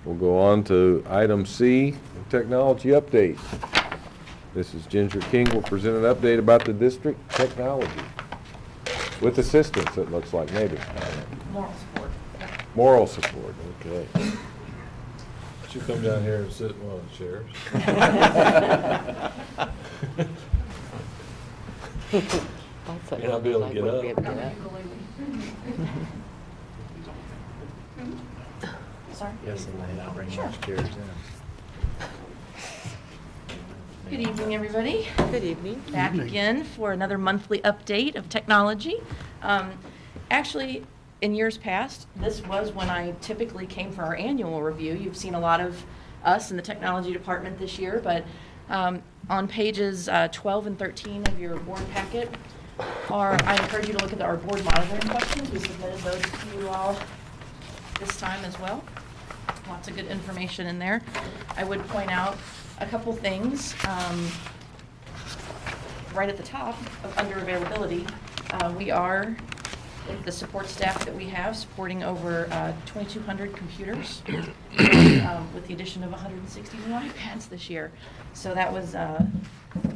We'll go on to item C, technology update. This is Ginger King will present an update about the district technology. With assistance, it looks like, maybe. Moral support. Moral support, okay. You come down here and sit in one of the chairs. May not be able to get up. Sorry? Yes, and then bring those chairs in. Good evening, everybody. Good evening. Back again for another monthly update of technology. Actually, in years past, this was when I typically came for our annual review. You've seen a lot of us in the technology department this year, but on pages 12 and 13 of your board packet, I encourage you to look at our board monitoring questions. We submitted those to you all this time as well. Lots of good information in there. I would point out a couple things. Right at the top, under availability, we are, with the support staff that we have, supporting over 2,200 computers with the addition of 160 new iPads this year. So that was,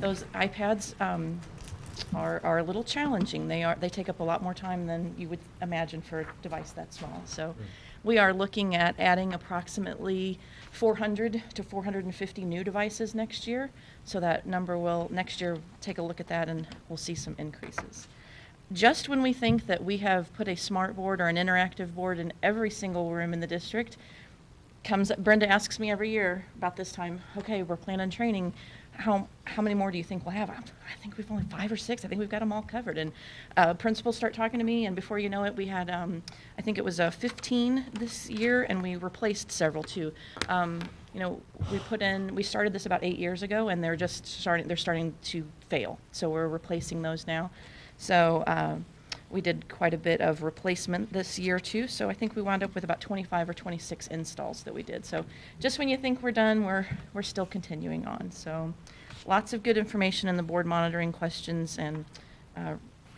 those iPads are a little challenging. They take up a lot more time than you would imagine for a device that small. So we are looking at adding approximately 400 to 450 new devices next year. So that number will, next year, take a look at that and we'll see some increases. Just when we think that we have put a smart board or an interactive board in every single room in the district, Brenda asks me every year about this time, okay, we're planning on training, how many more do you think we'll have? I think we've only 5 or 6. I think we've got them all covered. And principals start talking to me, and before you know it, we had, I think it was 15 this year, and we replaced several too. You know, we started this about 8 years ago, and they're starting to fail. So we're replacing those now. So we did quite a bit of replacement this year too. So I think we wound up with about 25 or 26 installs that we did. So just when you think we're done, we're still continuing on. So lots of good information in the board monitoring questions, and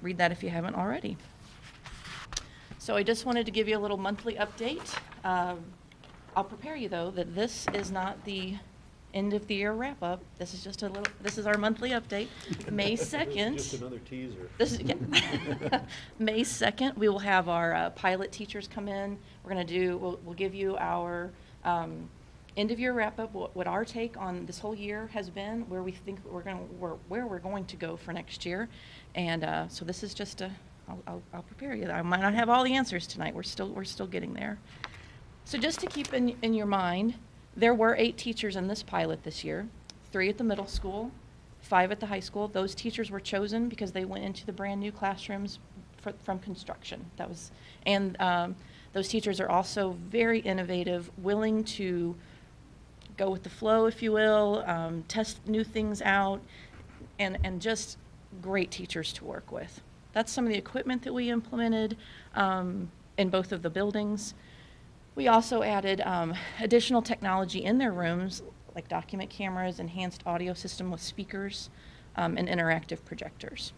read that if you haven't already. So I just wanted to give you a little monthly update. I'll prepare you though that this is not the end of the year wrap up. This is just this is our monthly update. May 2nd. Just another teaser. This is, yeah. May 2nd, we will have our pilot teachers come in. We'll give you our end of year wrap up, what our take on this whole year has been, where we think where we're going to go for next year. And so this is just I'll prepare you. I might not have all the answers tonight. We're still getting there. So just to keep in your mind, there were 8 teachers in this pilot this year, 3 at the middle school, 5 at the high school. Those teachers were chosen because they went into the brand new classrooms from construction. Those teachers are also very innovative, willing to go with the flow, if you will, test new things out, and just great teachers to work with. That's some of the equipment that we implemented in both of the buildings. We also added additional technology in their rooms, like document cameras, enhanced audio system with speakers, and interactive projectors.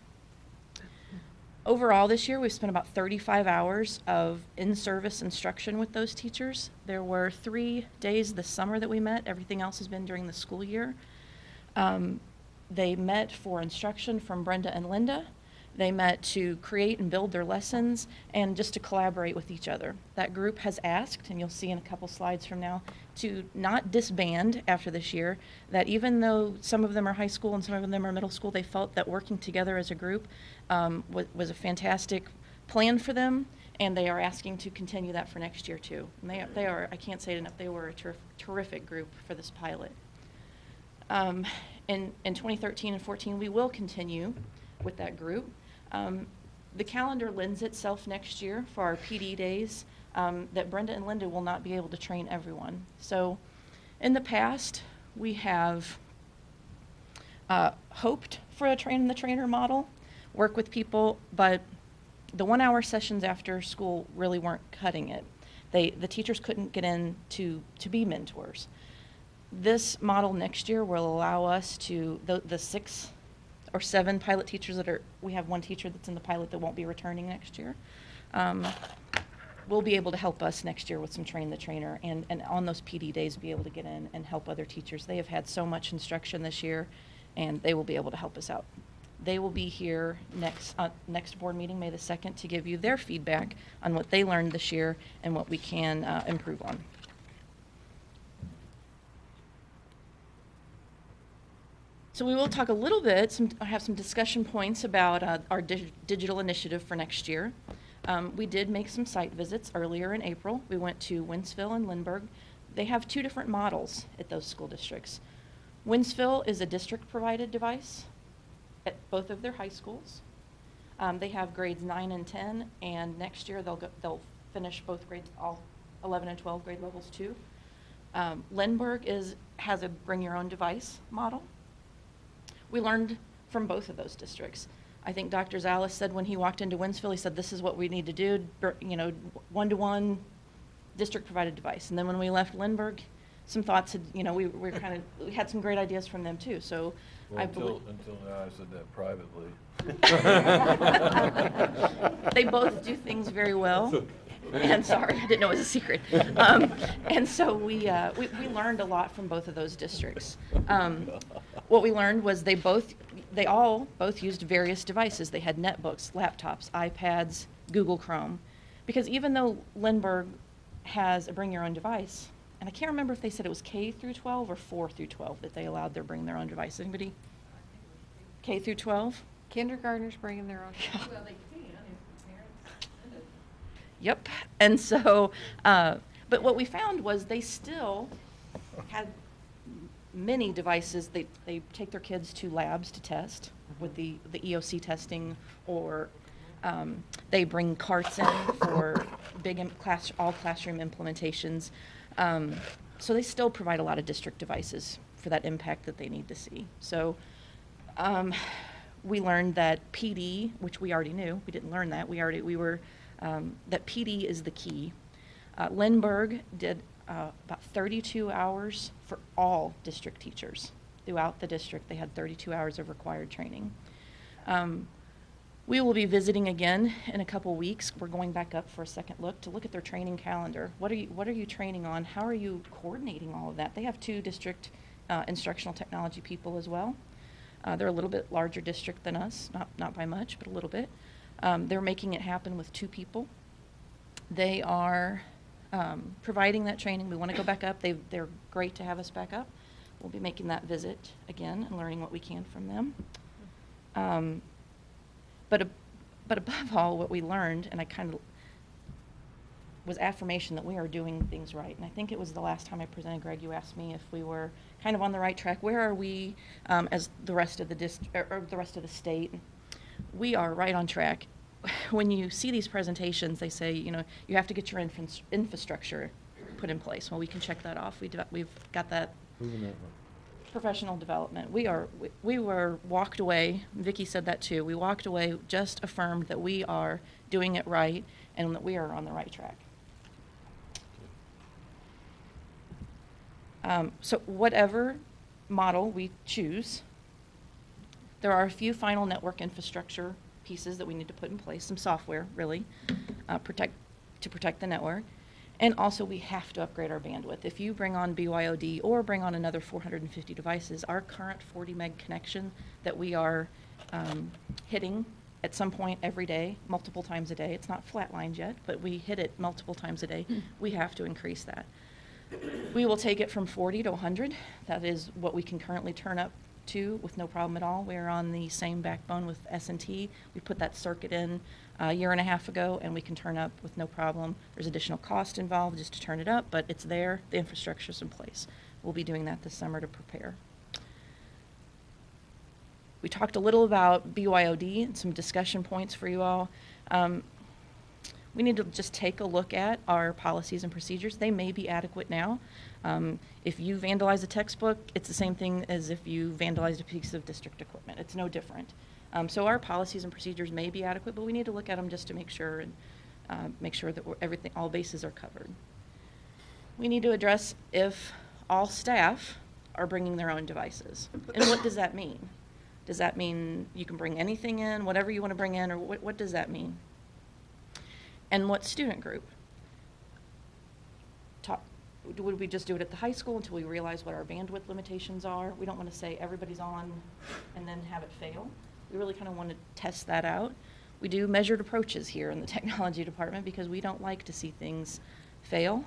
Overall this year, we've spent about 35 hours of in-service instruction with those teachers. There were 3 days this summer that we met. Everything else has been during the school year. They met for instruction from Brenda and Linda. They met to create and build their lessons and just to collaborate with each other. That group has asked, and you'll see in a couple slides from now, to not disband after this year, that even though some of them are high school and some of them are middle school, they felt that working together as a group was a fantastic plan for them, and they are asking to continue that for next year too. And they are, I can't say it enough, they were a terrific group for this pilot. In 2013 and 14, we will continue with that group. The calendar lends itself next year for our PD days that Brenda and Linda will not be able to train everyone. So in the past, we have hoped for a train-the-trainer model, work with people, but the 1-hour sessions after school really weren't cutting it. The teachers couldn't get in to be mentors. This model next year will allow us to, the 6 or 7 pilot teachers we have 1 teacher that's in the pilot that won't be returning next year. will be able to help us next year with some train the trainer, and on those PD days be able to get in and help other teachers. They have had so much instruction this year, and they will be able to help us out. They will be here next board meeting, May the 2nd, to give you their feedback on what they learned this year and what we can improve on. So we will talk a little bit, have some discussion points about our digital initiative for next year. We did make some site visits earlier in April. We went to Wentzville and Lindbergh. They have two different models at those school districts. Wentzville is a district-provided device at both of their high schools. They have grades 9 and 10, and next year they'll finish both grades, all 11 and 12 grade levels too. Lindbergh has a bring your own device model. We learned from both of those districts. I think Dr. Zalis said when he walked into Wentzville, he said, this is what we need to do, one-to-one district-provided device. And then when we left Lindbergh, some thoughts had, we had some great ideas from them too. So Well, until now, I said that privately. They both do things very well. And sorry, I didn't know it was a secret. And so we learned a lot from both of those districts. What we learned was they all used various devices. They had netbooks, laptops, iPads, Google Chrome. Because even though Lindbergh has a bring your own device, and I can't remember if they said it was K through 12 or 4 through 12 that they allowed their bring their own device. Anybody? K through 12? Kindergartners bringing their own. Well, they can if parents. Yep. And so, but what we found was they still had many devices. They take their kids to labs to test with the EOC testing, or they bring carts in for big all classroom implementations. So they still provide a lot of district devices for that impact that they need to see. So we learned that PD, which we already knew, we didn't learn that, that PD is the key. Lindbergh did about 32 hours for all district teachers. Throughout the district, they had 32 hours of required training. We will be visiting again in a couple weeks. We're going back up for a second look to look at their training calendar. What are you training on? How are you coordinating all of that? They have 2 district instructional technology people as well. They're a little bit larger district than us, not by much, but a little bit. They're making it happen with 2 people. They are providing that training. We want to go back up. They're great to have us back up. We'll be making that visit again and learning what we can from them. But above all, what we learned, and I kind of was affirmation that we are doing things right. And I think it was the last time I presented, Greg, you asked me if we were kind of on the right track. Where are we as the rest of the state? We are right on track. When you see these presentations, they say, you have to get your infrastructure put in place. Well, we can check that off. We've got that. Moving that one. Professional development. We were walked away. Vicki said that too. We walked away, just affirmed that we are doing it right and that we are on the right track. So whatever model we choose, there are a few final network infrastructure pieces that we need to put in place, some software really, to protect the network. And also we have to upgrade our bandwidth. If you bring on BYOD or bring on another 450 devices, our current 40 meg connection that we are hitting at some point every day, multiple times a day, it's not flatlined yet, but we hit it multiple times a day, we have to increase that. We will take it from 40 to 100. That is what we can currently turn up to with no problem at all. We're on the same backbone with S&T. We put that circuit in a year and a half ago, and we can turn up with no problem. There's additional cost involved just to turn it up, but it's there. The infrastructure's in place. We'll be doing that this summer to prepare. We talked a little about BYOD and some discussion points for you all. We need to just take a look at our policies and procedures. They may be adequate now. If you vandalize a textbook, it's the same thing as if you vandalized a piece of district equipment. It's no different. So our policies and procedures may be adequate, but we need to look at them just to make sure and make sure that all bases are covered. We need to address if all staff are bringing their own devices. And what does that mean? Does that mean you can bring anything in, whatever you want to bring in, or what does that mean? And what student group? would we just do it at the high school until we realize what our bandwidth limitations are? We don't want to say everybody's on and then have it fail. We really kind of want to test that out. We do measured approaches here in the technology department because we don't like to see things fail.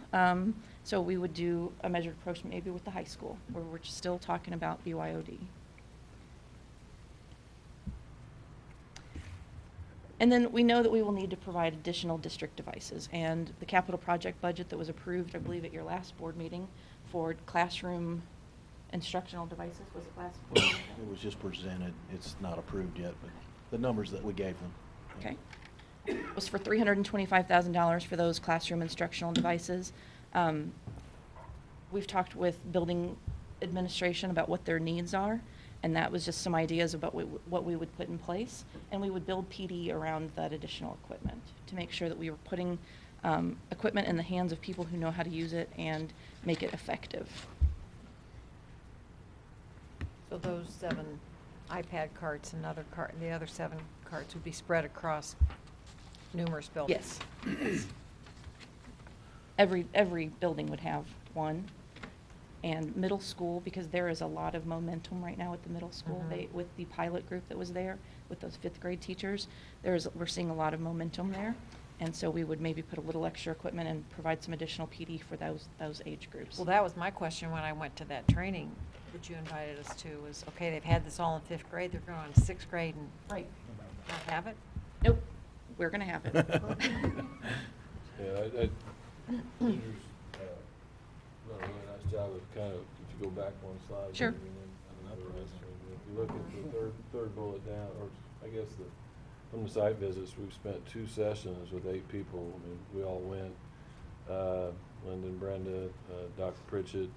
So we would do a measured approach maybe with the high school, where we're still talking about BYOD. And then we know that we will need to provide additional district devices. And the capital project budget that was approved, I believe, at your last board meeting for classroom instructional devices, was it last board meeting? It was just presented. It's not approved yet, but the numbers that we gave them. Okay. Was for $325,000 for those classroom instructional devices. We've talked with building administration about what their needs are, and that was just some ideas about what we would put in place. And we would build PD around that additional equipment to make sure that we were putting equipment in the hands of people who know how to use it and make it effective. So those 7 iPad carts and the other 7 carts would be spread across numerous buildings? Yes. Every building would have one. And middle school, because there is a lot of momentum right now at the middle school, with the pilot group that was there, with those 5th grade teachers, we're seeing a lot of momentum there. And so we would maybe put a little extra equipment and provide some additional PD for those age groups. Well, that was my question when I went to that training that you invited us to, was, okay, they've had this all in 5th grade, they're going on to 6th grade and Right. not have it? Nope, we're gonna have it. Yeah, Ginger's done a really nice job of kind of, if you go back one slide. Sure. maybe, and then the rest of it. If you look at the third bullet down, or I guess from the site visits, we've spent 2 sessions with 8 people. I mean, we all went, Lyndon, Brenda, Dr. Pritchett.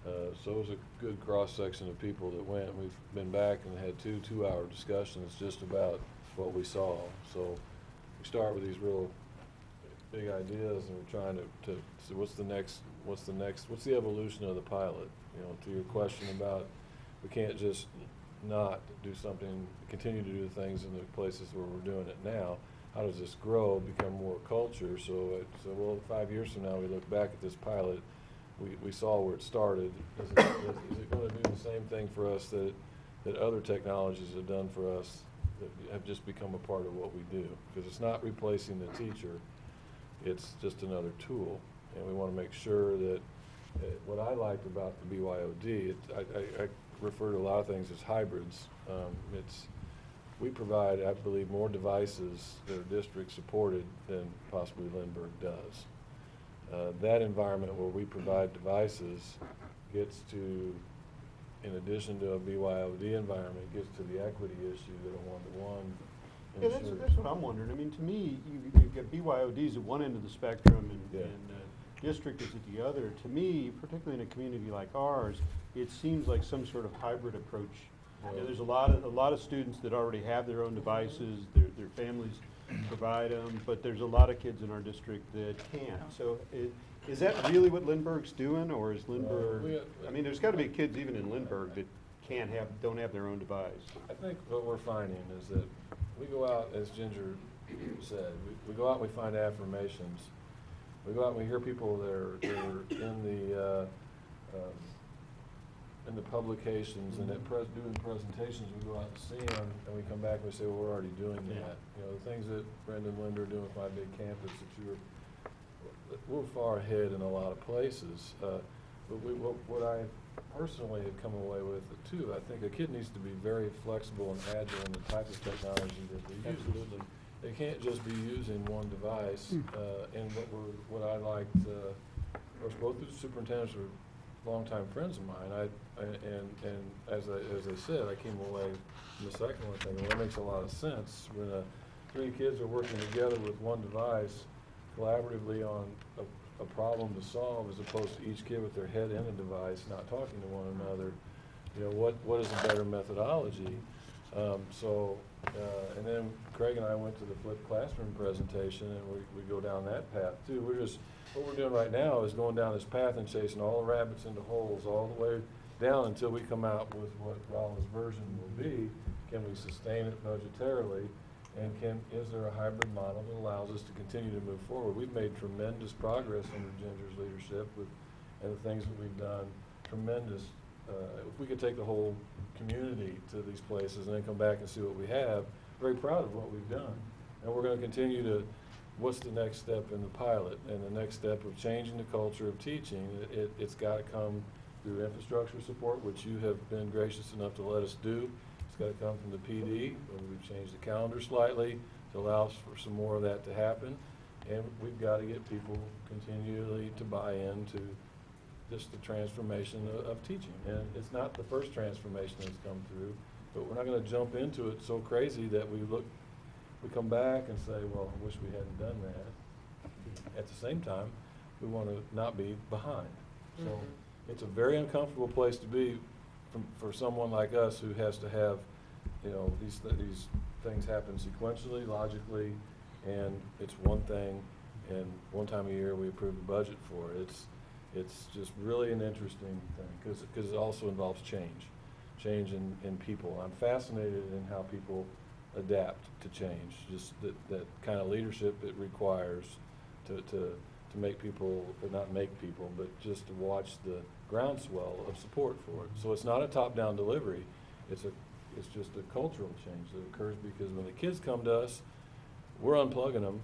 So it was a good cross-section of people that went. We've been back and had 2 two-hour discussions just about what we saw. So we start with these real big ideas, and we're trying to see what's the evolution of the pilot. You know, to your question about, we can't just not do something, continue to do things in the places where we're doing it now. How does this grow, become more culture? So well, 5 years from now, we look back at this pilot, we saw where it started. Is it going to do the same thing for us that other technologies have done for us, that have just become a part of what we do? Because it's not replacing the teacher, it's just another tool. And we want to make sure that, what I liked about the BYOD, I refer to a lot of things as hybrids. We provide, I believe, more devices that are district supported than possibly Lindbergh does. That environment where we provide devices gets to, in addition to a BYOD environment, gets to the equity issue that a one-to-one Yeah, that's what I'm wondering. I mean, to me, you've got BYODs at one end of the spectrum and district is at the other. To me, particularly in a community like ours, it seems like some sort of hybrid approach. You know, there's a lot of students that already have their own devices, their families provide them, but there's a lot of kids in our district that can't. So is that really what Lindbergh's doing, or is Lindbergh, I mean, there's got to be kids even in Lindbergh that don't have their own device. I think what we're finding is that we go out, as Ginger said, we go out and we find affirmations. We go out and we hear people that are in the publications and doing presentations. We go out and see them, and we come back and we say, well, we're already doing that. You know, the things that Brendan and Linda are doing with My Big Campus, we're far ahead in a lot of places. But what I personally have come away with too, I think a kid needs to be very flexible and agile in the type of technology that they use. Absolutely. They can't just be using one device. And what I liked, of course, both the superintendents are longtime friends of mine. And as I said, I came away from the second one thinking, well, that makes a lot of sense when 3 kids are working together with one device collaboratively on a problem to solve, as opposed to each kid with their head in a device, not talking to one another. You know, what is a better methodology? And then Craig and I went to the flipped classroom presentation, and we go down that path too. What we're doing right now is going down this path and chasing all the rabbits into holes all the way down until we come out with what Rollins' version will be. Can we sustain it budgetarily? And is there a hybrid model that allows us to continue to move forward? We've made tremendous progress under Ginger's leadership and the things that we've done, tremendous. If we could take the whole community to these places and then come back and see what we have, very proud of what we've done. And we're going to continue to, what's the next step in the pilot? And the next step of changing the culture of teaching, it's got to come through infrastructure support, which you have been gracious enough to let us do. It's got to come from the PD, and we've changed the calendar slightly to allow for some more of that to happen. And we've got to get people continually to buy into just the transformation of teaching. And it's not the first transformation that's come through, but we're not going to jump into it so crazy that we come back and say, well, I wish we hadn't done that. At the same time, we want to not be behind. So it's a very uncomfortable place to be for someone like us who has to have, you know, these things happen sequentially, logically, and it's one thing, and one time a year we approve the budget for it. It's just really an interesting thing because it also involves change in people. I'm fascinated in how people adapt to change, just that kind of leadership it requires to make people, or not make people, but just to watch the groundswell of support for it. So it's not a top-down delivery, it's just a cultural change that occurs because when the kids come to us, we're unplugging them.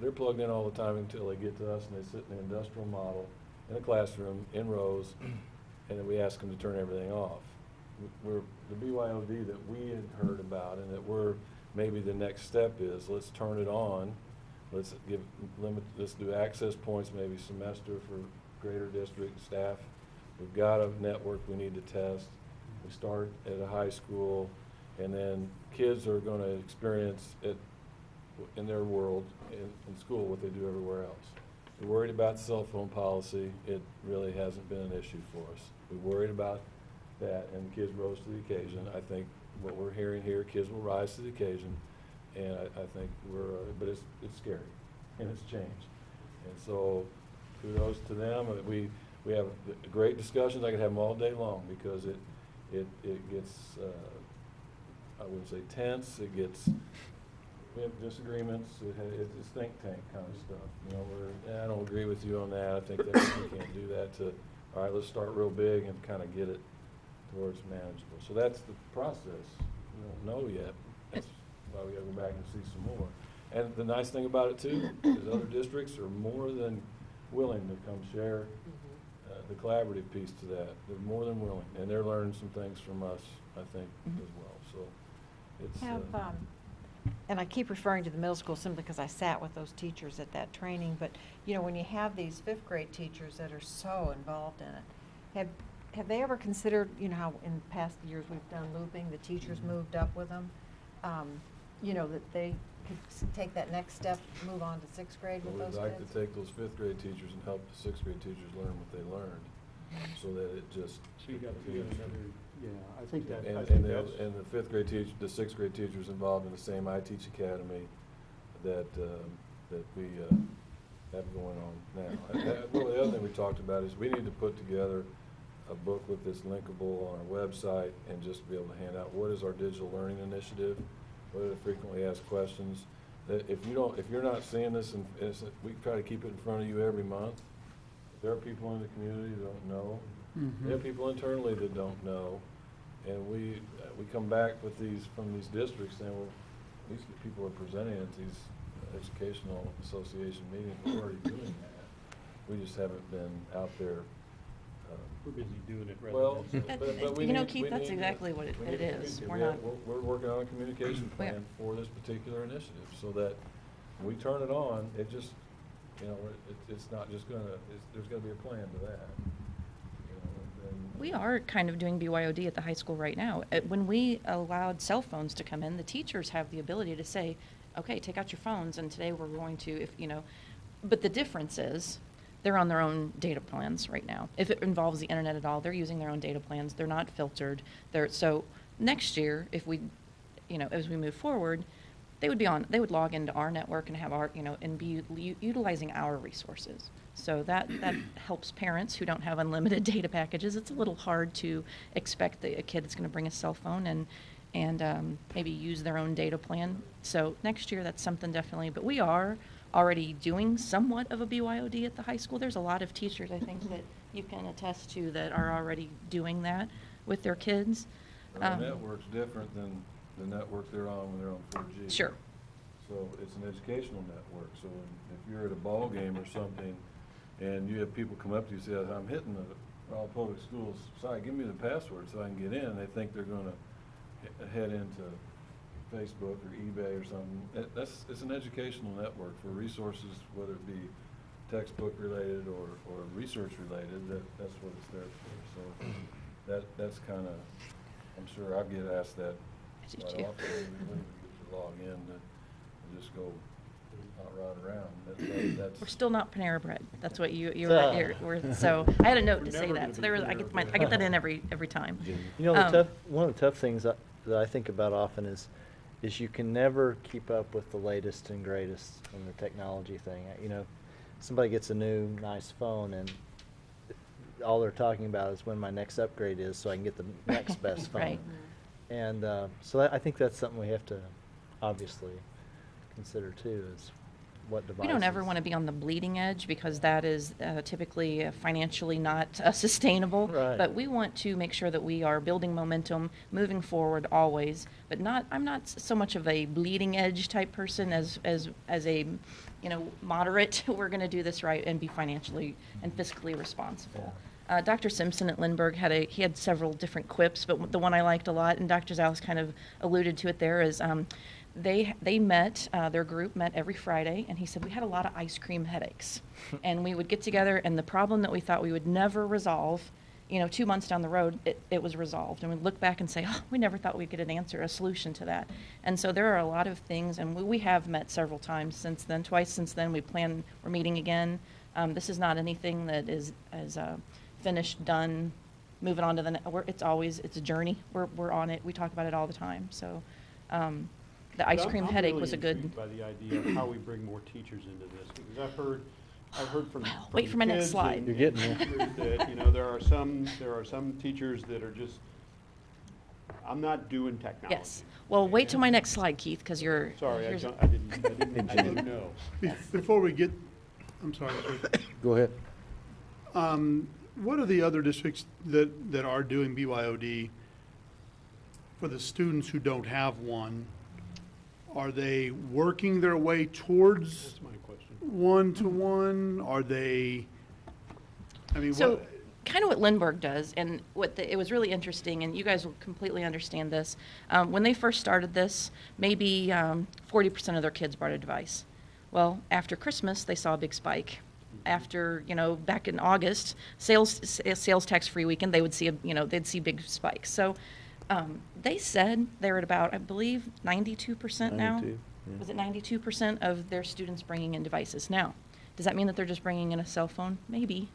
They're plugged in all the time until they get to us and they sit in the industrial model in a classroom in rows, and then we ask them to turn everything off. We're the BYOD that we had heard about, and that we're maybe the next step is let's turn it on. Let's do access points maybe semester for greater district staff. We've got a network we need to test. We start at a high school, and then kids are going to experience it in their world in school what they do everywhere else. We're worried about cell phone policy. It really hasn't been an issue for us. We're worried about that, and kids rose to the occasion. I think what we're hearing here, kids will rise to the occasion, and I think but it's scary, and it's changed. And so kudos to them. We have great discussions. I could have them all day long because it gets, I wouldn't say tense, we have disagreements, it's think tank kind of stuff. You know, I don't agree with you on that. I think that we can't do that all right, let's start real big and kind of get it towards manageable. So that's the process. We don't know yet. That's why we got to go back and see some more. And the nice thing about it too is other districts are more than willing to come share the collaborative piece to that. They're more than willing, and they're learning some things from us, I think, as well. So it's and I keep referring to the middle school simply because I sat with those teachers at that training, but you know, when you have these 5th grade teachers that are so involved in it, have they ever considered, you know, how in past years we've done looping, the teachers moved up with them, you know, that they could take that next step, move on to 6th grade with those kids? We'd like to take those 5th grade teachers and help the 6th grade teachers learn what they learned, so that it just. So you got another, yeah, I think that, and the 5th grade teacher, the 6th grade teachers involved in the same I Teach Academy that we have going on now. Well, the other thing we talked about is we need to put together a book with this linkable on our website and just be able to hand out what is our digital learning initiative, what are the frequently asked questions. That if you're not seeing this, and we try to keep it in front of you every month. There are people in the community that don't know. There are people internally that don't know, and we come back with from these districts saying, well, these people are presenting at these educational association meetings. We're already doing that. We just haven't been out there. We're busy doing it rather Well, than. but we You know, need- Keith, we that's need exactly what it is. We're working on a communication plan for this particular initiative, so that when we turn it on, it just, you know, it's not just there's gonna be a plan to that. You know, and We are kind of doing BYOD at the high school right now. When we allowed cell phones to come in, the teachers have the ability to say, okay, take out your phones, and today we're going to, but the difference is, they're on their own data plans right now. If it involves the internet at all, they're using their own data plans. They're not filtered. So next year, if we, as we move forward, they would log into our network and have and be utilizing our resources. So that helps parents who don't have unlimited data packages. It's a little hard to expect that a kid is going to bring a cell phone and maybe use their own data plan. So next year, that's something definitely. But we are already doing somewhat of a BYOD at the high school. There's a lot of teachers, I think, that you can attest to that are already doing that with their kids. The network's different than the network they're on when they're on 4G. Sure. So it's an educational network. So if you're at a ball game or something and you have people come up to you and say, I'm hitting the Raleigh Public Schools site, give me the password so I can get in, they think they're going to head into Facebook or eBay or something. It's an educational network for resources, whether it be textbook related or research related. That's what it's there for. So that's kind of, I'm sure I get asked that I do quite too. often. When we get to log in to just go right around. That's We're still not Panera Bread. That's what we're, so I had a note to We're say never that. gonna So be there was, I get that in every time. You know, Um, one of the tough things that I think about often is you can never keep up with the latest and greatest in the technology thing. You know, somebody gets a new nice phone and all they're talking about is when my next upgrade is so I can get the next best phone. Right. And so I think that's something we have to obviously consider too, is what devices. We don't ever want to be on the bleeding edge because that is typically financially not sustainable. Right. But we want to make sure that we are building momentum, moving forward always. But I'm not so much of a bleeding edge type person as a, moderate. We're going to do this right and be financially and fiscally responsible. Dr. Simpson at Lindbergh had several different quips, but the one I liked a lot, and Dr. Zales kind of alluded to it there, is they met, their group met every Friday, and he said, we had a lot of ice cream headaches. And we would get together, and the problem that we thought we would never resolve, 2 months down the road, it was resolved. And we'd look back and say, oh, we never thought we'd get an answer, a solution to that. And so there are a lot of things, and we have met several times since then, twice since then. We're meeting again. This is not anything that is finished, done, moving on to the next. It's a journey. We're on it. We talk about it all the time. So the ice cream headache was a good. I'm really intrigued by the idea of how we bring more teachers into this, because I've heard from Wait for my next kids slide. and You're getting there. that, there are some teachers that are just, I'm not doing technology. Yes. Well, wait till my next slide, Keith, because you're. Sorry, I here's- didn't know. Before we get, I'm sorry, sir. Go ahead. What are the other districts that are doing BYOD for the students who don't have one? Are they working their way towards That's my question. one-to-one? Are they, So, what? kind of what Lindbergh does, and it was really interesting, and you guys will completely understand this. When they first started this, maybe 40% of their kids brought a device. Well, after Christmas, they saw a big spike. After, back in August, sales tax free weekend, they would see they'd see big spikes. So they said they're at about, I believe, 92% now. 92, yeah. Was it 92% of their students bringing in devices? Now, does that mean that they're just bringing in a cell phone? Maybe.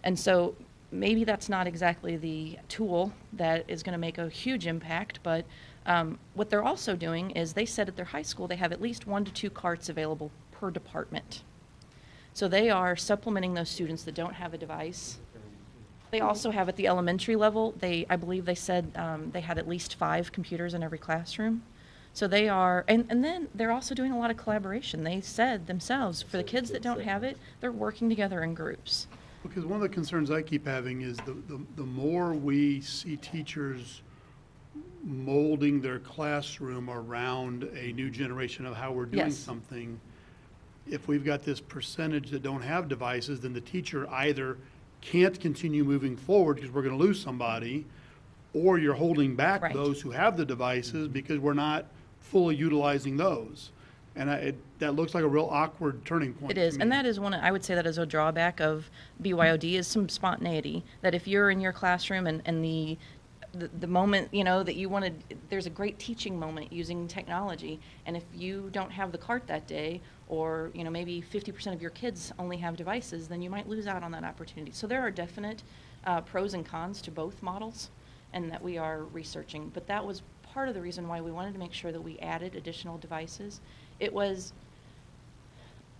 And so maybe that's not exactly the tool that is going to make a huge impact, but what they're also doing is they said at their high school they have at least 1 to 2 carts available per department. So they are supplementing those students that don't have a device. They also have at the elementary level, I believe they said they had at least 5 computers in every classroom. So they are, and then they're also doing a lot of collaboration. They said themselves, for the kids that don't have it, they're working together in groups. Because one of the concerns I keep having is the more we see teachers molding their classroom around a new generation of how we're doing Yes. something, if we've got this percentage that don't have devices, then the teacher either can't continue moving forward because we're going to lose somebody, or you're holding back Right. those who have the devices because we're not fully utilizing those. And that looks like a real awkward turning point. It to is, and me. that is I would say that is a drawback of BYOD is some spontaneity. That if you're in your classroom and the moment, that you wanted, there's a great teaching moment using technology, and if you don't have the cart that day, or, maybe 50% of your kids only have devices, then you might lose out on that opportunity. So there are definite pros and cons to both models, and that we are researching. But that was part of the reason why we wanted to make sure that we added additional devices. It was,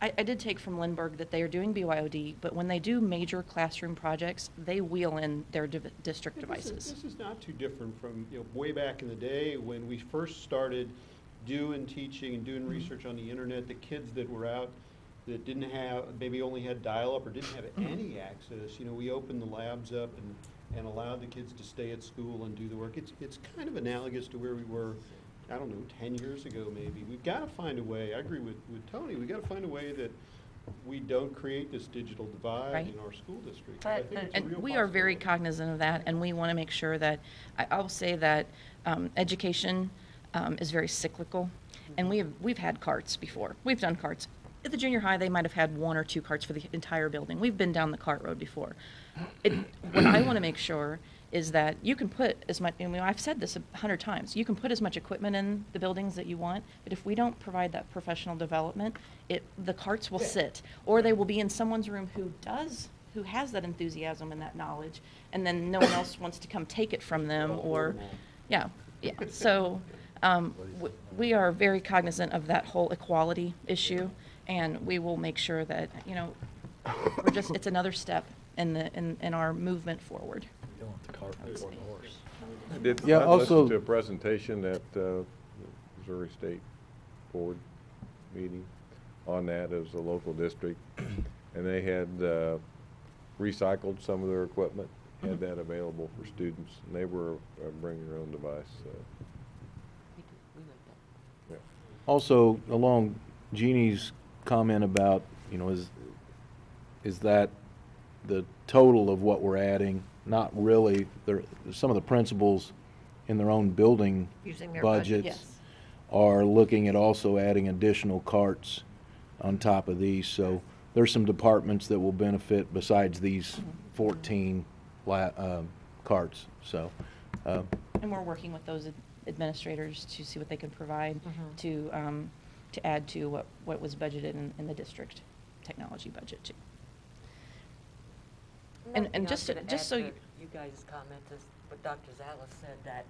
I did take from Lindbergh that they are doing BYOD, but when they do major classroom projects, they wheel in their district devices. This is not too different from, way back in the day when we first started doing teaching and doing research on the internet. The kids that were out that didn't have, maybe only had dial-up or didn't have any access, we opened the labs up and allowed the kids to stay at school and do the work. It's kind of analogous to where we were, I don't know, 10 years ago maybe. We've got to find a way, I agree with Tony, we've got to find a way that we don't create this digital divide Right. in our school district. But- I think it's a real And we are very possibility. cognizant of that, and we want to make sure that, I'll say that education is very cyclical, and we've had carts before. We've done carts. At the junior high, they might have had 1 or 2 carts for the entire building. We've been down the cart road before. What I want to make sure is that you can put as much, and I've said this 100 times, you can put as much equipment in the buildings that you want, but if we don't provide that professional development, the carts will sit, or they will be in someone's room who has that enthusiasm and that knowledge, and then no one else wants to come take it from them, or, yeah. So, we are very cognizant of that whole equality issue, and we will make sure that, it's another step in our movement forward. You don't want the cart before the horse. I did, Yeah, I also- listened to a presentation at Missouri State Board meeting on that. It was a local district, and they had recycled some of their equipment, had that available for students, and they were bringing their own device. Yeah. Also, along Jeannie's comment about, is that the total of what we're adding? Not really. Some of the principals in their own building Using their budget, budgets yes. are looking at also adding additional carts on top of these. So there's some departments that will benefit besides these 14 carts. So, And we're working with those administrators to see what they can provide to add to what was budgeted in the district technology budget too. Another And thing I was just gonna add so to you- you guys' comment is what Dr. Zalas said, that,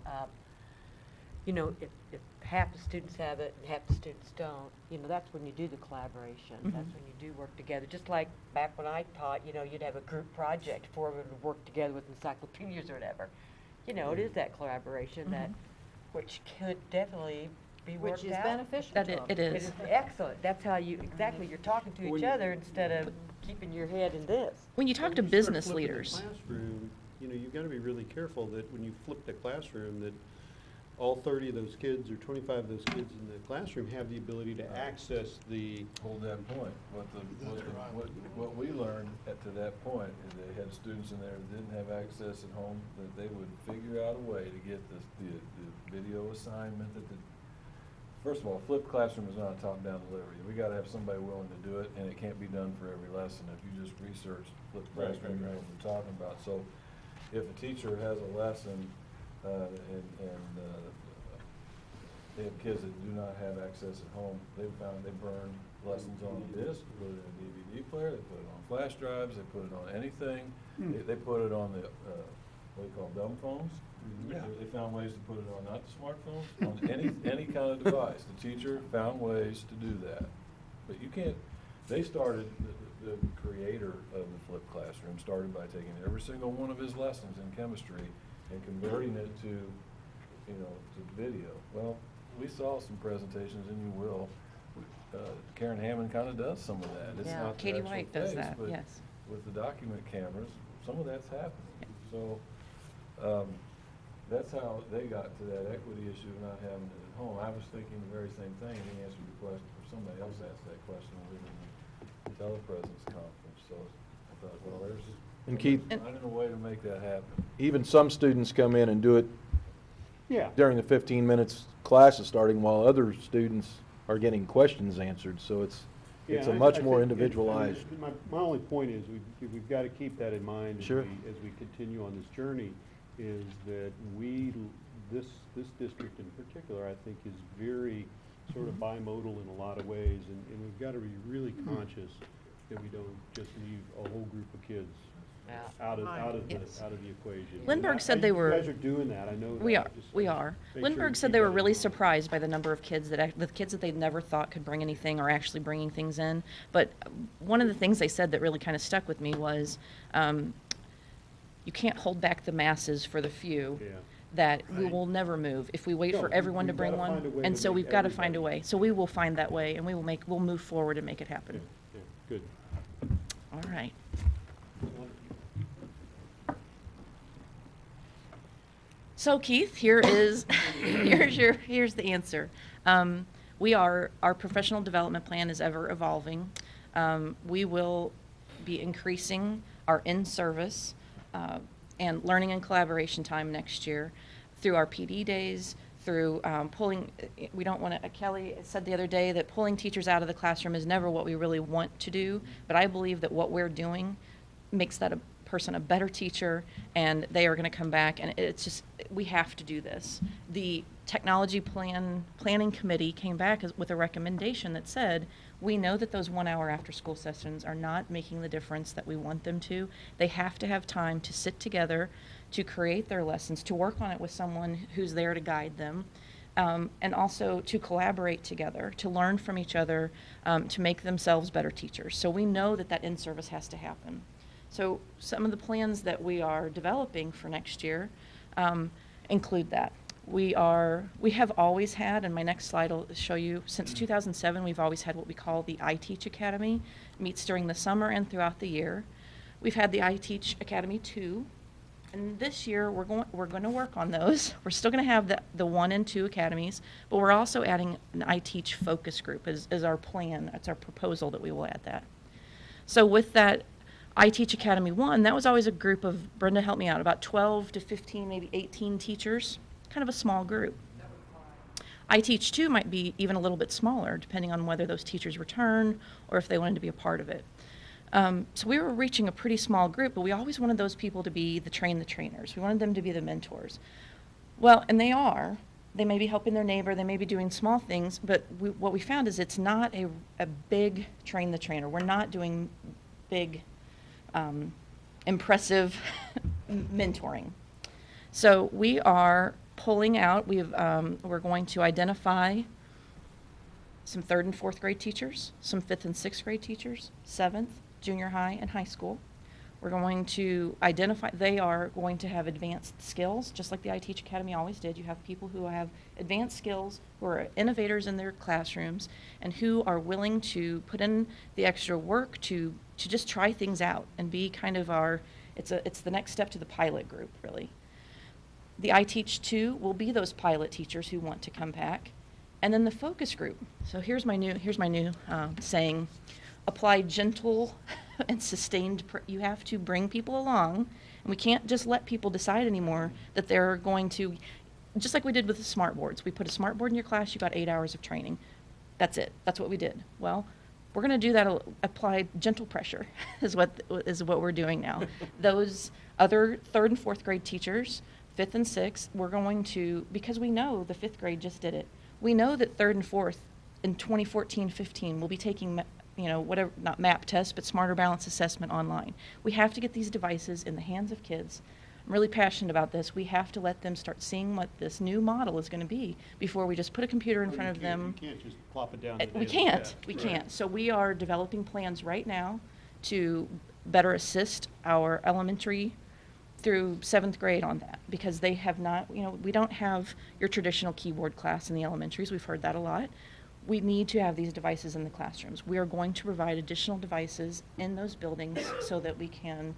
if half the students have it and half the students don't, that's when you do the collaboration. That's when you do work together. Just like back when I taught, you'd have a group project, 4 of them would work together with encyclopedias or whatever. It is that collaboration that, which could definitely be worked out. Which is beneficial That to it- them. it It is. is excellent. That's how exactly, you're talking to When each you- other instead of keeping your head in this. When you talk to When you start business flipping the leaders, classroom, you've got to be really careful that when you flip the classroom, that all 30 of those kids or 25 of those kids in the classroom have the ability to access the. Hold that point. What we learned to that point is they had students in there that didn't have access at home, that they would figure out a way to get the video assignment first of all, flipped classroom is not a top-down delivery. We gotta have somebody willing to do it, and it can't be done for every lesson. If you just research flipped classroom, you know what we're talking about. So if a teacher has a lesson, and they have kids that do not have access at home, they burn lessons on a disc, put it in a DVD player, they put it on flash drives, they put it on anything. They put it on the, what do you call them, dumb phones? Yeah. They found ways to put it on, not the smartphones, on any kind of device. The teacher found ways to do that. But you can't, they started, the creator of the flipped classroom started by taking every single one of his lessons in chemistry and converting it to video. Well, we saw some presentations, and you will. Karen Hammond kind of does some of that. It's Yeah, not the Katie actual White does face, that, but yes. with the document cameras, some of that's happening. So, that's how they got to that equity issue of not having it at home. I was thinking the very same thing, and he answered the question, or somebody else asked that question when we were in the telepresence conference. So I thought, well, there's And Keith- finding a way to make that happen. even some students come in and do it Yeah. during the 15 minutes class is starting while other students are getting questions answered. So it's Yeah, a I much think more it- individualized. My only point is, we've got to keep that in mind Sure. as we continue on this journey, is that this district in particular, I think, is very sort of bimodal in a lot of ways, and we've got to be really conscious that we don't just leave a whole group of kids Yeah. out of Yes. the equation. Lindbergh And said they were- You guys are doing that, I know that. We are, Just we are. make sure Lindbergh you said keep they were that in really mind. surprised by the number of kids the kids that they never thought could bring anything are actually bringing things in. But one of the things they said that really kind of stuck with me was, you can't hold back the masses for the few. Yeah. That we will never move if we wait No, for everyone to we've bring gotta find a one. way And to so make we've got to find a everybody- way. So we will find that way, and we'll move forward and make it happen. Yeah. Good. All right. So Keith, here's the answer. Our professional development plan is ever evolving. We will be increasing our in-service and learning and collaboration time next year through our PD days, through pulling, we don't want to, Kelly said the other day that pulling teachers out of the classroom is never what we really want to do, but I believe that what we're doing makes that a person a better teacher, and they are going to come back, and it's just, we have to do this. The technology planning committee came back with a recommendation that said, we know that those 1 hour after school sessions are not making the difference that we want them to. They have to have time to sit together, to create their lessons, to work on it with someone who's there to guide them, and also to collaborate together, to learn from each other, to make themselves better teachers. So we know that that in-service has to happen. So some of the plans that we are developing for next year include that. We have always had, and my next slide will show you, since 2007, we've always had what we call the iTeach Academy. It meets during the summer and throughout the year. We've had the iTeach Academy 2, and this year we're going to work on those. We're still going to have the 1 and 2 academies, but we're also adding an iTeach focus group as our plan. That's our proposal that we will add that. So with that iTeach Academy 1, that was always a group of, Brenda helped me out, about 12 to 15, maybe 18 teachers, kind of a small group. iTeach 2 might be even a little bit smaller, depending on whether those teachers return or if they wanted to be a part of it. So we were reaching a pretty small group, but we always wanted those people to be the trainers. We wanted them to be the mentors. Well, and they are. They may be helping their neighbor, they may be doing small things, but what we found is it's not a big train the trainer. We're not doing big impressive mentoring. So we are pulling out, we're going to identify some 3rd and 4th grade teachers, some 5th and 6th grade teachers, 7th, junior high, and high school. We're going to identify, they are going to have advanced skills, just like the iTeach Academy always did. You have people who have advanced skills, who are innovators in their classrooms, and who are willing to put in the extra work to just try things out and be kind of it's the next step to the pilot group, really. The iTeach 2 will be those pilot teachers who want to come back. And then the focus group. So here's my new saying, apply gentle and sustained, you have to bring people along, and we can't just let people decide anymore that they're going to, just like we did with the smart boards. We put a smart board in your class, you got 8 hours of training. That's it. That's what we did. Well, we're going to do that, apply gentle pressure is what we're doing now. Those other 3rd and 4th grade teachers, 5th and 6th, we're going to, because we know the 5th grade just did it. We know that 3rd and 4th in 2014-15 will be taking, whatever, not MAP tests, but Smarter Balance Assessment online. We have to get these devices in the hands of kids. I'm really passionate about this. We have to let them start seeing what this new model is going to be before we just put a computer in front of them. You can't just plop it down. We can't. So we are developing plans right now to better assist our elementary through 7th grade on that, because they have not, we don't have your traditional keyboard class in the elementaries. We've heard that a lot. We need to have these devices in the classrooms. We are going to provide additional devices in those buildings so that we can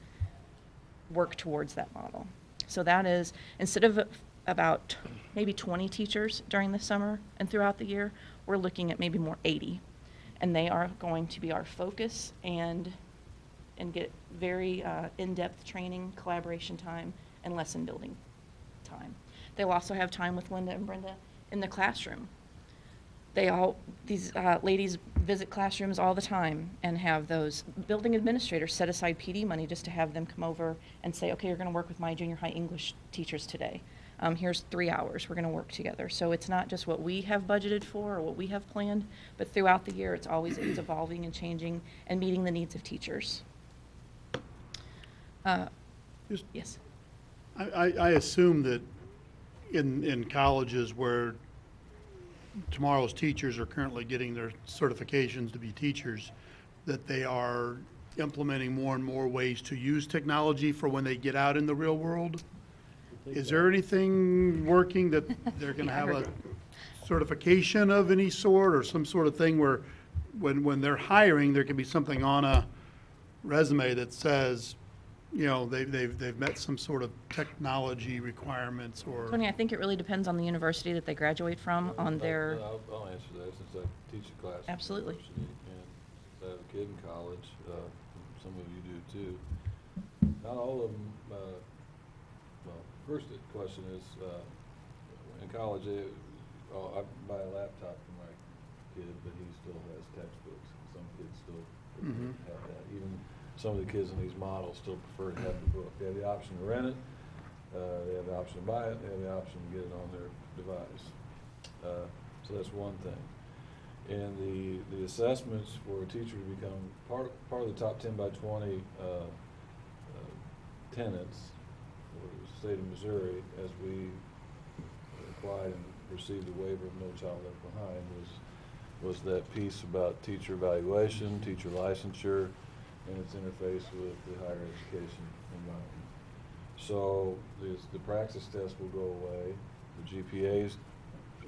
work towards that model. So that is, instead of about maybe 20 teachers during the summer and throughout the year, we're looking at maybe more 80. And they are going to be our focus and get very in-depth training, collaboration time, and lesson building time. They'll also have time with Linda and Brenda in the classroom. These ladies visit classrooms all the time and have those building administrators set aside PD money just to have them come over and say, okay, you're going to work with my junior high English teachers today. Here's 3 hours. We're going to work together. So it's not just what we have budgeted for or what we have planned, but throughout the year it's evolving and changing and meeting the needs of teachers. Yes. I assume that in colleges where tomorrow's teachers are currently getting their certifications to be teachers, that they are implementing more and more ways to use technology for when they get out in the real world. Is there anything working that they're going to have a certification of any sort, or some sort of thing where when they're hiring, there can be something on a resume that says, you know, they've met some sort of technology requirements or. Tony, I think it really depends on the university that they graduate from, on their, I'll answer that since I teach a class. at Absolutely. university, and since I have a kid in college, some of you do too. Not all of them, well, first the question is, in college, I buy a laptop for my kid, but he still has textbooks. Some kids still prefer to have that. Even some of the kids in these models still prefer to have the book. They have the option to rent it, they have the option to buy it, they have the option to get it on their device. So that's one thing. And the assessments for a teacher to become part of the top 10 by 20 tenants for the state of Missouri, as we applied and received the waiver of No Child Left Behind, was that piece about teacher evaluation, teacher licensure, and its interface with the higher education environment. So the praxis test will go away, the GPA's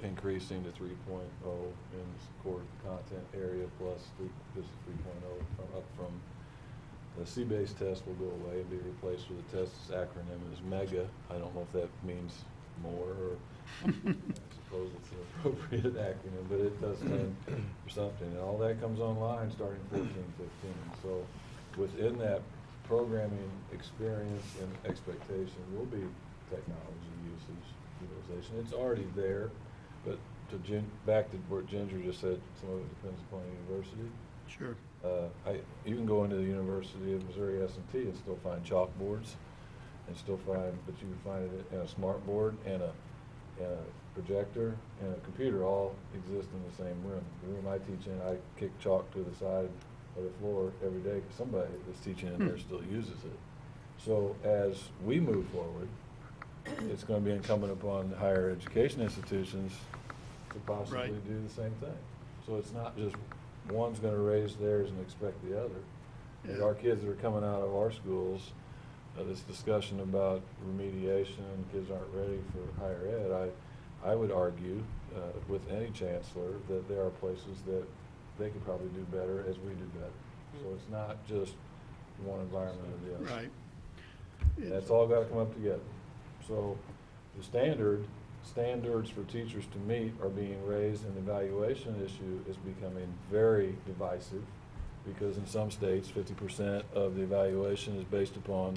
increasing to 3.0 in the core content area plus this 3.0 up from the C-based test will go away and be replaced with a test that's acronym is MEGA. I don't know if that means more or I suppose it's an appropriate acronym, but it does stand for something. And all that comes online starting 14, 15. So within that programming experience and expectation will be technology usage, utilization. It's already there, but back to what Ginger just said, some of it depends upon the university. Sure. You can go into the University of Missouri S&T and still find chalkboards and still find, but you can find it in a smart board and a projector and a computer all exist in the same room. The room I teach in, I kick chalk to the side of the floor every day because somebody that's teaching in there still uses it. So as we move forward, it's going to be incumbent upon the higher education institutions to possibly do the same thing. So it's not just one's going to raise theirs and expect the other. And our kids that are coming out of our schools, this discussion about remediation, kids aren't ready for higher ed, I would argue with any chancellor that there are places that they could probably do better as we do better. So it's not just one environment or the other. Right. That's all got to come up together. So the standards for teachers to meet are being raised, and the evaluation issue is becoming very divisive because in some states 50% of the evaluation is based upon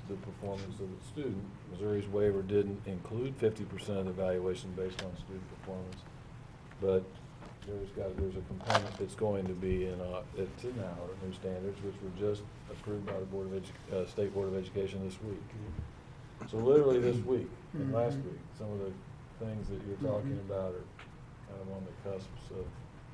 the performance of the student. Missouri's waiver didn't include 50% of the evaluation based on student performance, but there's a component that's going to be in it's in our new standards, which were just approved by the State Board of Education this week. So literally this week and last week, some of the things that you're talking about are kind of on the cusps of,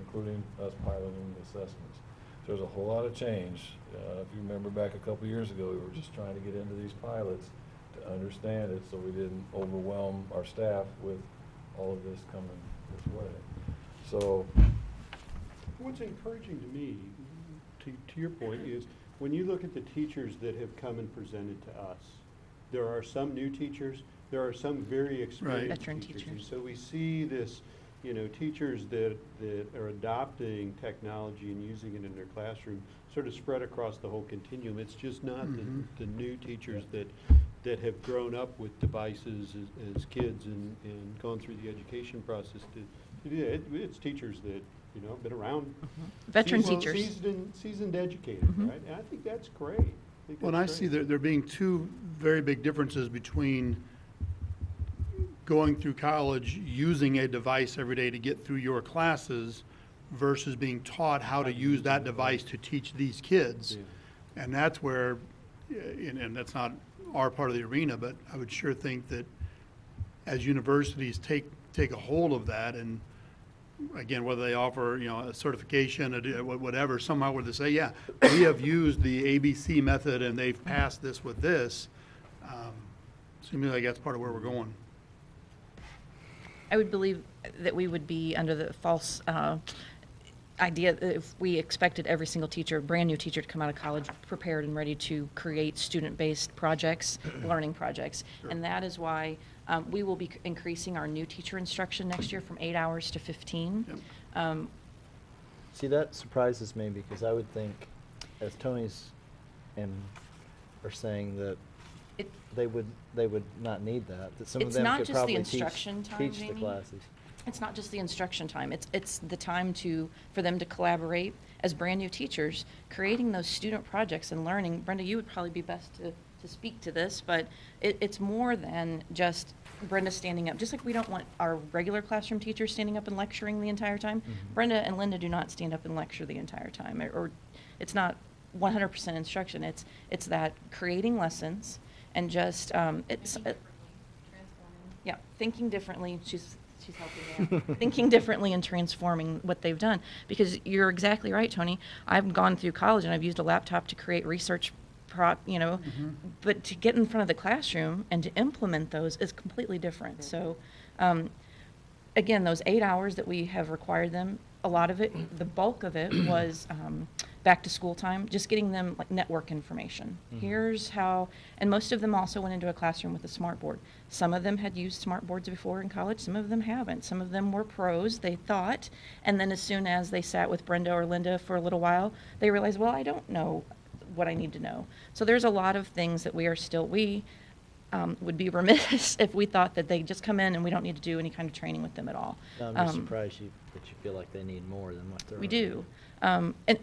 including us piloting the assessments. So there's a whole lot of change. If you remember back a couple years ago, we were just trying to get into these pilots to understand it so we didn't overwhelm our staff with all of this coming this way. So what's encouraging to me, to your point, is when you look at the teachers that have come and presented to us, there are some new teachers, there are some very experienced Veteran teachers. And teachers. so we see this, teachers that are adopting technology and using it in their classroom sort of spread across the whole continuum. It's just not the new teachers that have grown up with devices as kids and gone through the education process to do that. It's teachers that, have been around. Veteran teachers. Seasoned educators, right? And I think that's great. Well, and I see there being two very big differences between going through college, using a device every day to get through your classes versus being taught how to use that device to teach these kids. Yeah. And that's where, and that's not our part of the arena, but I would sure think that as universities take a hold of that, and again, whether they offer, a certification, whatever, somehow where they say, yeah, we have used the ABC method and they've passed this with this, seems like that's part of where we're going. I would believe that we would be under the false idea that if we expected every single teacher, brand new teacher, to come out of college prepared and ready to create student-based projects, learning projects. Sure. And that is why we will be increasing our new teacher instruction next year from 8 hours to 15. Yep. See, that surprises me because I would think, as Tony's and are saying, that It- they would not need that some of It's them not could just the probably instruction time, teach the Jamie. classes. It's not just the instruction time. It's the time for them to collaborate as brand-new teachers, creating those student projects and learning. Brenda, you would probably be best to speak to this, but it's more than just Brenda standing up. Just like we don't want our regular classroom teachers standing up and lecturing the entire time, Mhm. Brenda and Linda do not stand up and lecture the entire time, or it's not 100% instruction. It's that creating lessons and just, it's, Thinking differently, transforming. yeah, thinking differently. She's helping me out. Thinking differently and transforming what they've done. Because you're exactly right, Tony. I've gone through college and I've used a laptop to create research but to get in front of the classroom and to implement those is completely different. So, again, those 8 hours that we have required them, a lot of it, the bulk of it was back to school time, just getting them like network information. Mhm. Here's how, and most of them also went into a classroom with a smart board. Some of them had used smart boards before in college, some of them haven't. Some of them were pros, they thought, and then as soon as they sat with Brenda or Linda for a little while, they realized, well, I don't know what I need to know. So there's a lot of things that we would be remiss if we thought that they just come in and we don't need to do any kind of training with them at all. No, I'm just surprised that you feel like they need more than what they're We already do.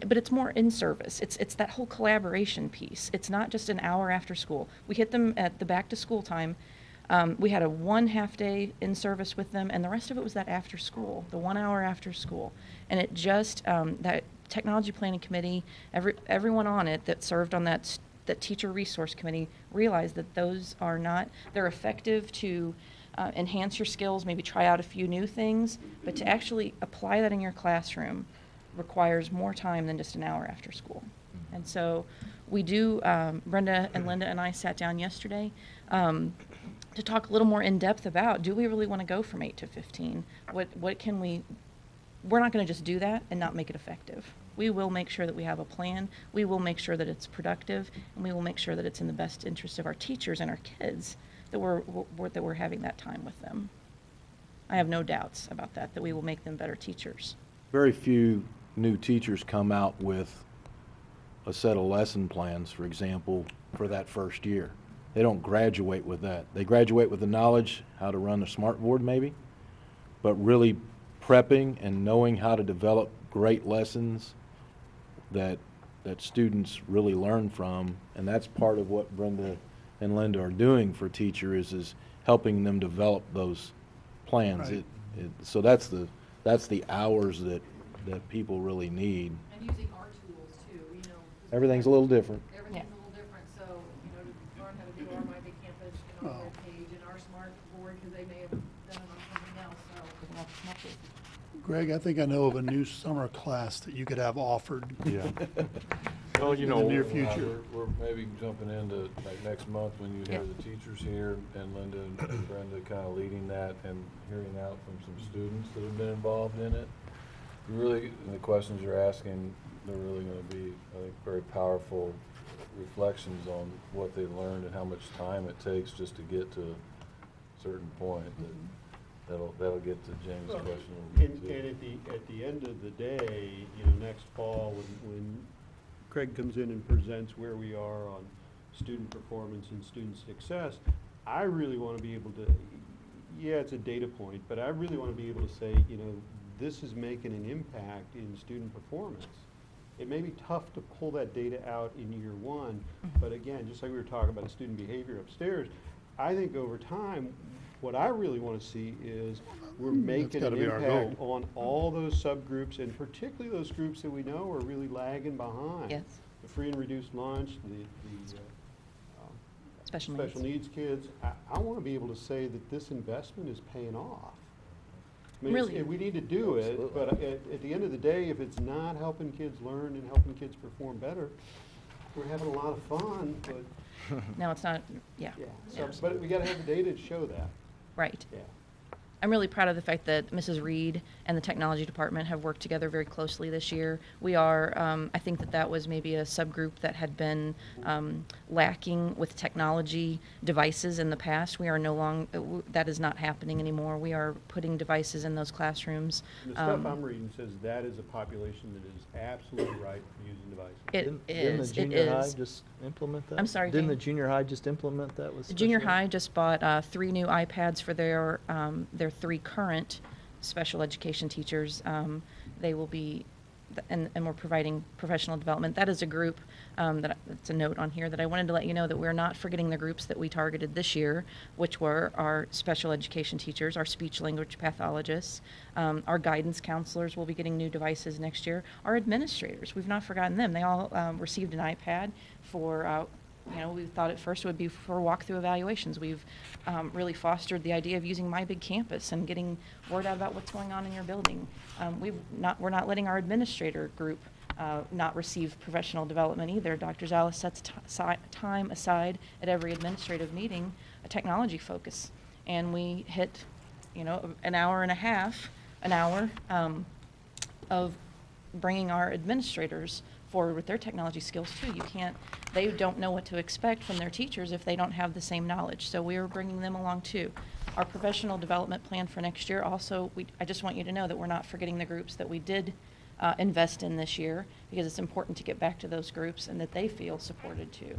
But it's more in service. It's that whole collaboration piece. It's not just an hour after school. We hit them at the back to school time. We had a 1 half day in service with them, and the rest of it was that after school, the 1 hour after school. And it just, that technology planning committee, everyone on it that served on that teacher resource committee realized that those are not, they're effective to enhance your skills, maybe try out a few new things, but to actually apply that in your classroom requires more time than just an hour after school. And so we do, Brenda and Linda and I sat down yesterday to talk a little more in depth about, do we really want to go from 8 to 15? What can we're not going to just do that and not make it effective. We will make sure that we have a plan, we will make sure that it's productive, and we will make sure that it's in the best interest of our teachers and our kids that we're having that time with them. I have no doubts about that we will make them better teachers. Very few new teachers come out with a set of lesson plans, for example, for that first year. They don't graduate with that. They graduate with the knowledge how to run a smart board maybe, but really prepping and knowing how to develop great lessons that students really learn from, and that's part of what Brenda and Linda are doing for teachers is helping them develop those plans. Right. So that's the hours that people really need. And using our tools too, you know. 'cause Everything's a little different. Everything's a little different, so, you know, to learn how to do our My Big Campus, you know, Oh. web page and our smart board, because they may have done it on something else, so. Greg, I think I know of a new summer class that you could have offered. Yeah. Well, you In know, the near future. we're maybe jumping into like next month when you have Yeah. the teachers here and Linda and Brenda kind of leading that and hearing out from some students that have been involved in it. Really, the questions you're asking, they're really going to be, I think, very powerful reflections on what they learned and how much time it takes just to get to a certain point. That'll get to James' question a little And, bit and too. at the end of the day, you know, next fall, when Craig comes in and presents where we are on student performance and student success, I really want to be able to, yeah, it's a data point, but I really want to be able to say, you know, this is making an impact in student performance. It may be tough to pull that data out in year one, but again, just like we were talking about student behavior upstairs, I think over time, what I really want to see is we're making an gotta be our impact goal. on all those subgroups, and particularly those groups that we know are really lagging behind. Yes. The free and reduced lunch, the Special special needs. needs kids. I want to be able to say that this investment is paying off. I mean, Really? we need to do it, but at the end of the day, if it's not helping kids learn and helping kids perform better, we're having a lot of fun, but, No, it's not, yeah. yeah. So, but we got to have the data to show that, Right. yeah. I'm really proud of the fact that Mrs. Reed and the technology department have worked together very closely this year. We are, I think that was maybe a subgroup that had been lacking with technology devices in the past. We are no longer, that is not happening anymore. We are putting devices in those classrooms. The stuff I'm reading says that is a population that is absolutely ripe for using devices. Didn't the junior high just implement that? I'm sorry, Didn't the Jane? junior high just implement that with The junior special ed? high just bought 3 new iPads for their 3 current special education teachers. They will be, and we're providing professional development. That is a group, that's a note on here that I wanted to let you know that we're not forgetting the groups that we targeted this year, which were our special education teachers, our speech language pathologists, our guidance counselors will be getting new devices next year. Our administrators, we've not forgotten them. They all received an iPad for we thought at first it would be for walkthrough evaluations. We've really fostered the idea of using My Big Campus and getting word out about what's going on in your building. We're not letting our administrator group not receive professional development either. Dr. Zala sets time aside at every administrative meeting, a technology focus, and we hit, an hour and a half, of bringing our administrators forward with their technology skills too. They don't know what to expect from their teachers if they don't have the same knowledge. So we are bringing them along too. Our professional development plan for next year also, I just want you to know that we're not forgetting the groups that we did invest in this year, because it's important to get back to those groups and that they feel supported too.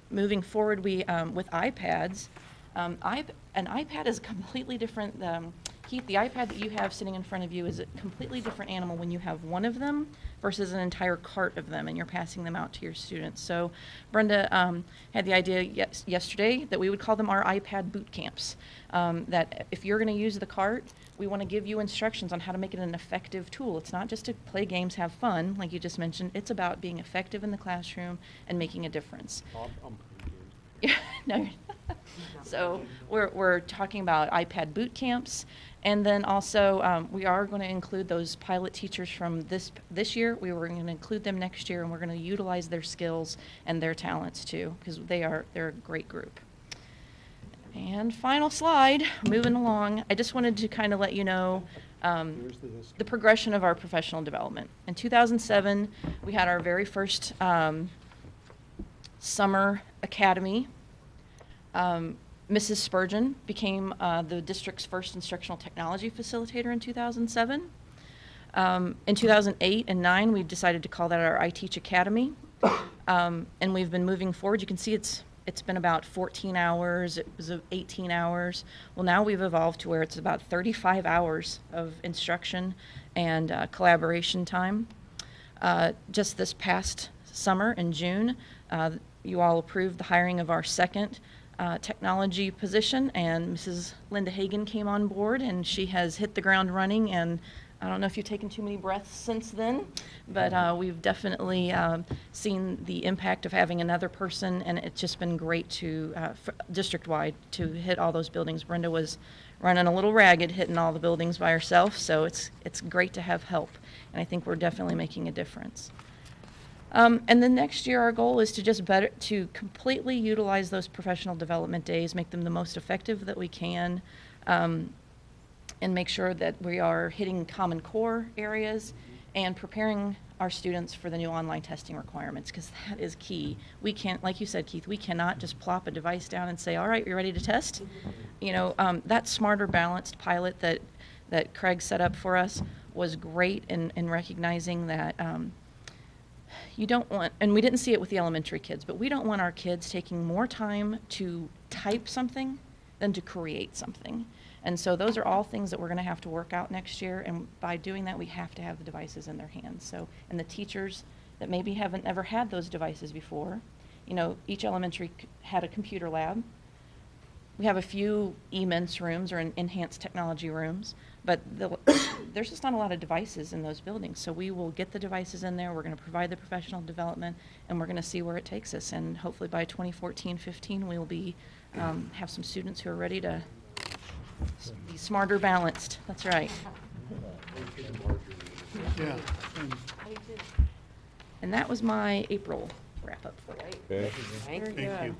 Moving forward, with iPads, an iPad is completely different. Keith, the iPad that you have sitting in front of you is a completely different animal when you have one of them versus an entire cart of them and you're passing them out to your students. So Brenda had the idea yesterday that we would call them our iPad boot camps, that if you're going to use the cart, we want to give you instructions on how to make it an effective tool. It's not just to play games, have fun, like you just mentioned. It's about being effective in the classroom and making a difference. I'm pretty good. Yeah, no, you're not. So we're talking about iPad boot camps, and then also we are going to include those pilot teachers from this year. We were going to include them next year, and we're going to utilize their skills and their talents too, because they're a great group. And final slide, moving along. I just wanted to kind of let you know the progression of our professional development. In 2007, we had our very first summer academy. Mrs. Spurgeon became the district's first instructional technology facilitator in 2007. In 2008 and 9, we decided to call that our iTeach Academy. And we've been moving forward. You can see it's been about 14 hours. It was 18 hours. Well, now we've evolved to where it's about 35 hours of instruction and collaboration time. Just this past summer in June, you all approved the hiring of our second technology position, and Mrs. Linda Hagan came on board, and she has hit the ground running, and I don't know if you've taken too many breaths since then, but we've definitely seen the impact of having another person, and it's just been great to, district-wide, to hit all those buildings. Brenda was running a little ragged, hitting all the buildings by herself, so it's great to have help, and I think we're definitely making a difference. And then next year, our goal is to completely utilize those professional development days, make them the most effective that we can, and make sure that we are hitting Common Core areas and preparing our students for the new online testing requirements, because that is key. We can't, like you said, Keith, we cannot just plop a device down and say, all right, you're ready to test. That Smarter Balanced pilot that Craig set up for us was great in recognizing that you don't want, and we didn't see it with the elementary kids, but we don't want our kids taking more time to type something than to create something. And so those are all things that we're going to have to work out next year, and by doing that, we have to have the devices in their hands. So, and the teachers that maybe haven't ever had those devices before, each elementary had a computer lab. We have a few e-mints rooms or enhanced technology rooms, but there's just not a lot of devices in those buildings. So we will get the devices in there, we're going to provide the professional development, and we're going to see where it takes us. And hopefully by 2014-15, we will be have some students who are ready to be smarter balanced. That's right. Yeah. And that was my April wrap-up for you. Okay. Thank Thank you. you.